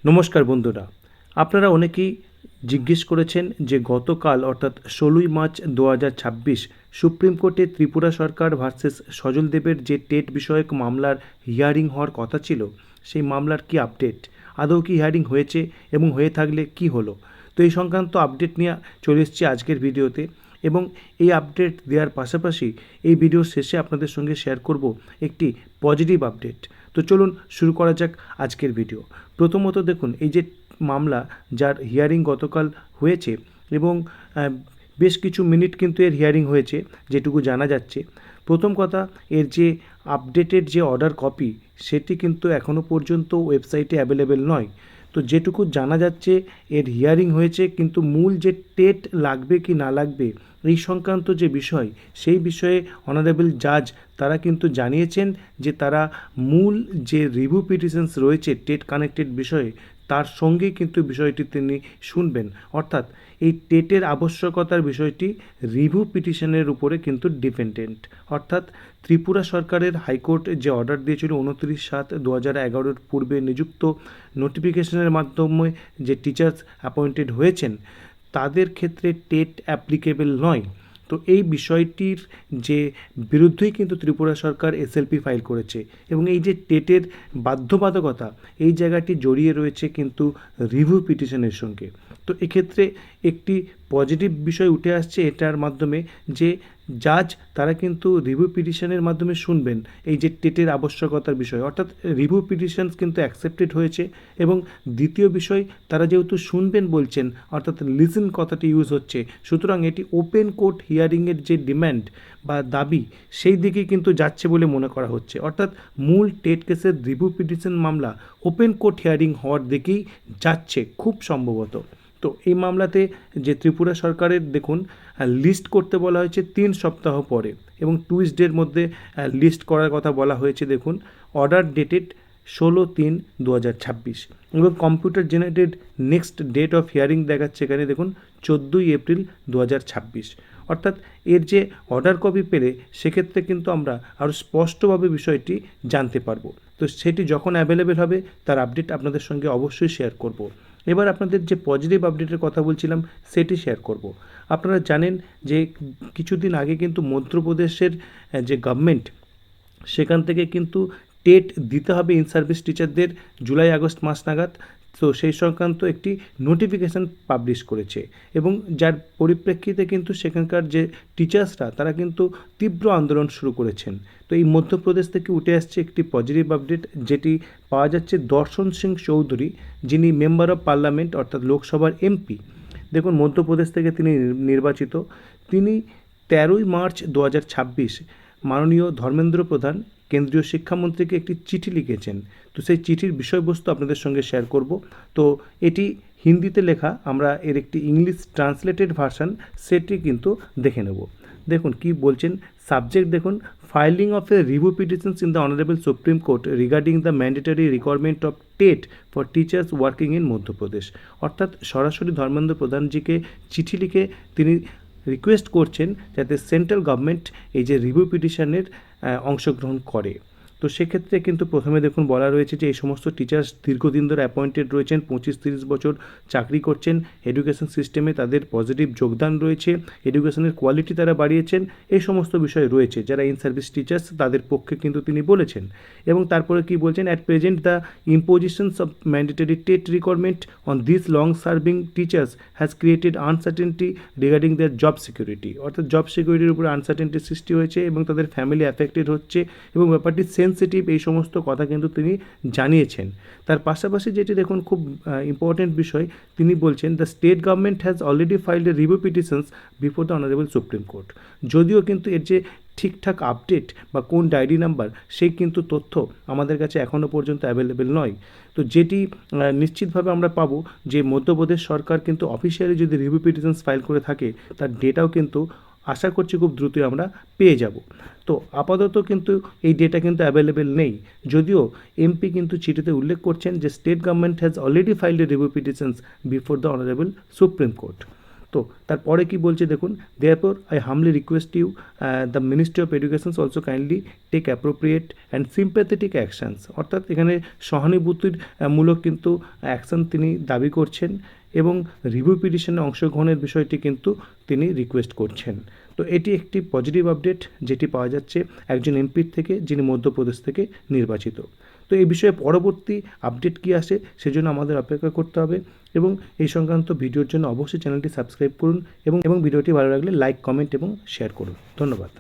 নমস্কার বন্ধুরা, আপনারা অনেকেই জিজ্ঞেস করেছেন যে গতকাল অর্থাৎ ১৬ই মার্চ ২০২৬ সুপ্রিম কোর্টে ত্রিপুরা সরকার ভার্সেস সজল দেবের যে টেট বিষয়ক মামলার হিয়ারিং হওয়ার কথা ছিল, সেই মামলার কি আপডেট, আদৌ কি হিয়ারিং হয়েছে এবং হয়ে থাকলে কি হলো। তো এই সংক্রান্ত আপডেট নিয়ে চলে এসেছি আজকের ভিডিওতে এবং এই আপডেট দেওয়ার পাশাপাশি এই ভিডিওর শেষে আপনাদের সঙ্গে শেয়ার করব একটি পজিটিভ আপডেট। তো চলুন শুরু করা যাক আজকের ভিডিও। প্রথমত দেখুন, এই যে মামলা যার হিয়ারিং গতকাল হয়েছে এবং বেশ কিছু মিনিট কিন্তু এর হিয়ারিং হয়েছে যেটুকু জানা যাচ্ছে। প্রথম কথা, এর যে আপডেটেড যে অর্ডার কপি সেটি কিন্তু এখনও পর্যন্ত ওয়েবসাইটে অ্যাভেলেবেল নয়। তো যেটুকু জানা যাচ্ছে এর হিয়ারিং হয়েছে, কিন্তু মূল যে টেট লাগবে কি না লাগবে এই সংক্রান্ত যে বিষয়, সেই বিষয়ে অনারেবল জাজ তারা কিন্তু জানিয়েছেন যে তারা মূল যে রিভিউ পিটিশনস রয়েছে টেট কানেক্টেড বিষয়ে তার সঙ্গেই কিন্তু বিষয়টি তিনি শুনবেন। অর্থাৎ এই টেটের আবশ্যকতার বিষয়টি রিভিউ পিটিশনের উপরে কিন্তু ডিপেন্ডেন্ট। অর্থাৎ ত্রিপুরা সরকারের হাইকোর্ট যে অর্ডার দিয়েছিল 29/7/2011 পূর্বে নিযুক্ত নোটিফিকেশনের মাধ্যমে যে টিচার্স অ্যাপয়েন্টেড হয়েছেন তাদের ক্ষেত্রে টেট অ্যাপ্লিকেবল নয়। তো এই বিষয়টির যে বিরুদ্ধেই কিন্তু ত্রিপুরা সরকার এসএলপি ফাইল করেছে এবং এই যে টেটের বাধ্যবাধকতা এই জায়গাটি জড়িয়ে রয়েছে কিন্তু রিভিউ পিটিশনের সঙ্গে। তো এক্ষেত্রে একটি পজিটিভ বিষয় উঠে আসছে এটার মাধ্যমে যে জাজ তারা কিন্তু রিভিউ পিটিশনের মাধ্যমে শুনবেন এই যে টেটের আবশ্যকতার বিষয়, অর্থাৎ রিভিউ পিটিশনস কিন্তু অ্যাকসেপ্টেড হয়েছে। এবং দ্বিতীয় বিষয়, তারা যেহেতু শুনবেন বলছেন অর্থাৎ লিসেন কথাটি ইউজ হচ্ছে, সুতরাং এটি ওপেন কোর্ট হিয়ারিংয়ের যে ডিম্যান্ড বা দাবি সেই দিকে কিন্তু যাচ্ছে বলে মনে করা হচ্ছে। অর্থাৎ মূল টেট কেসের রিভিউ পিটিশন মামলা ওপেন কোর্ট হিয়ারিং হওয়ার দিকেই যাচ্ছে খুব সম্ভবত। তো এই মামলাতে যে ত্রিপুরা সরকারের দেখুন লিস্ট করতে বলা হয়েছে 3 সপ্তাহ পরে এবং টুইসডের মধ্যে লিস্ট করার কথা বলা হয়েছে। দেখুন, অর্ডার ডেটেড 16/3/2026 এবং computer generated next date of hearing দেখাচ্ছে এখানে দেখুন 14ই এপ্রিল 2026। অর্থাৎ এর যে অর্ডার কপি পেলে সেক্ষেত্রে কিন্তু আমরা আরও স্পষ্টভাবে বিষয়টি জানতে পারবো। তো সেটি যখন অ্যাভেলেবেল হবে তার আপডেট আপনাদের সঙ্গে অবশ্যই শেয়ার করব। এবার আপনাদের যে পজিটিভ আপডেটের কথা বলছিলাম সেটি শেয়ার করব। আপনারা জানেন যে কিছুদিন আগে কিন্তু মধ্যপ্রদেশের যে গভর্নমেন্ট সেখান থেকে কিন্তু টেট দিতে হবে ইন সার্ভিস টিচারদের জুলাই আগস্ট মাস নাগাদ। তো সেই সংক্রান্ত একটি নোটিফিকেশান পাবলিশ করেছে এবং যার পরিপ্রেক্ষিতে কিন্তু সেখানকার যে টিচার্সরা তারা কিন্তু তীব্র আন্দোলন শুরু করেছেন। তো এই মধ্যপ্রদেশ থেকে উঠে আসছে একটি পজিটিভ আপডেট, যেটি পাওয়া যাচ্ছে দর্শন সিং চৌধুরী, যিনি মেম্বার অফ পার্লামেন্ট অর্থাৎ লোকসভার এমপি। দেখুন, মধ্যপ্রদেশ থেকে তিনি নির্বাচিত। তিনি 13ই মার্চ 2026 মাননীয় ধর্মেন্দ্র প্রধান কেন্দ্রীয় শিক্ষামন্ত্রীকে একটি চিঠি লিখেছেন। তো সেই চিঠির বিষয়বস্তু আপনাদের সঙ্গে শেয়ার করব। তো এটি হিন্দিতে লেখা, আমরা এর একটি ইংলিশ ট্রান্সলেটেড ভার্সান সেটি কিন্তু দেখে নেব। দেখুন কি বলছেন। সাবজেক্ট দেখুন, filing of A review petitions in the honourable Supreme court regarding the mandatory requirement of TET for teachers working in Madhya Pradesh. অর্থাৎ সরাসরি ধর্মেন্দ্র প্রধানজিকে চিঠি লিখে তিনি রিকোয়েস্ট করছেন যাতে সেন্ট্রাল গভর্নমেন্ট এই যে রিভিউ পিটিশনের অংশগ্রহণ করে। তো সেক্ষেত্রে কিন্তু প্রথমে দেখুন বলা রয়েছে যে এই সমস্ত টিচার্স দীর্ঘদিন ধরে অ্যাপয়েন্টেড রয়েছেন, 25-30 বছর চাকরি করছেন, এডুকেশন সিস্টেমে তাদের পজিটিভ যোগদান রয়েছে, এডুকেশনের কোয়ালিটি তারা বাড়িয়েছেন, এই সমস্ত বিষয় রয়েছে। যারা ইন সার্ভিস টিচার্স তাদের পক্ষে কিন্তু তিনি বলেছেন। এবং তারপরে কি বলছেন, at present the impositions of mandatory TET requirement on this long serving teachers has created uncertainty regarding their job security. অর্থাৎ জব সিকিউরিটির উপরে আনসার্টেনটি সৃষ্টি হয়েছে এবং তাদের ফ্যামিলি অ্যাফেক্টেড হচ্ছে এবং ব্যাপারটি সেন্সিটিভ, এই সমস্ত কথা কিন্তু তিনি জানিয়েছেন। তার পাশাপাশি যেটি দেখুন খুব ইম্পর্টেন্ট বিষয়, তিনি বলছেন the state government has already filed a review petitions before the honourable Supreme court. যদিও কিন্তু এর যে ঠিকঠাক আপডেট বা কোন ডায়েরি নাম্বার সেই কিন্তু তথ্য আমাদের কাছে এখনও পর্যন্ত অ্যাভেলেবেল নয়। তো যেটি নিশ্চিতভাবে আমরা পাবো যে মধ্যপ্রদেশ সরকার কিন্তু অফিসিয়ালি যদি রিভিউ পিটিশনস ফাইল করে থাকে তার ডেটাও কিন্তু আশা করছি খুব দ্রুতই আমরা পেয়ে যাব। তো আপাতত কিন্তু এই ডেটা কিন্তু অ্যাভেলেবেল নেই, যদিও এমপি কিন্তু চিঠিতে উল্লেখ করছেন যে state government has already filed a review petitions before the honourable Supreme Court. তো তো তারপরে কি বলছে দেখুন, therefore I humbly request you the Ministry of Education also kindly take appropriate and sympathetic actions, অর্থাৎ এখানে সহানুভূতির মূলক কিন্তু অ্যাকশন তিনি দাবি করছেন এবং রিভিউ পিটিশনে অংশগ্রহণের বিষয়টি কিন্তু তিনি রিকোয়েস্ট করছেন। তো এটি একটি পজিটিভ আপডেট যেটি পাওয়া যাচ্ছে একজন এমপির থেকে, যিনি মধ্যপ্রদেশ থেকে নির্বাচিত। তো এই বিষয়ে পরবর্তী আপডেট কী আসে সেজন্য আমাদের অপেক্ষা করতে হবে এবং এই সংক্রান্ত ভিডিওর জন্য অবশ্যই চ্যানেলটি সাবস্ক্রাইব করুন এবং ভিডিওটি ভালো লাগলে লাইক, কমেন্ট এবং শেয়ার করুন। ধন্যবাদ।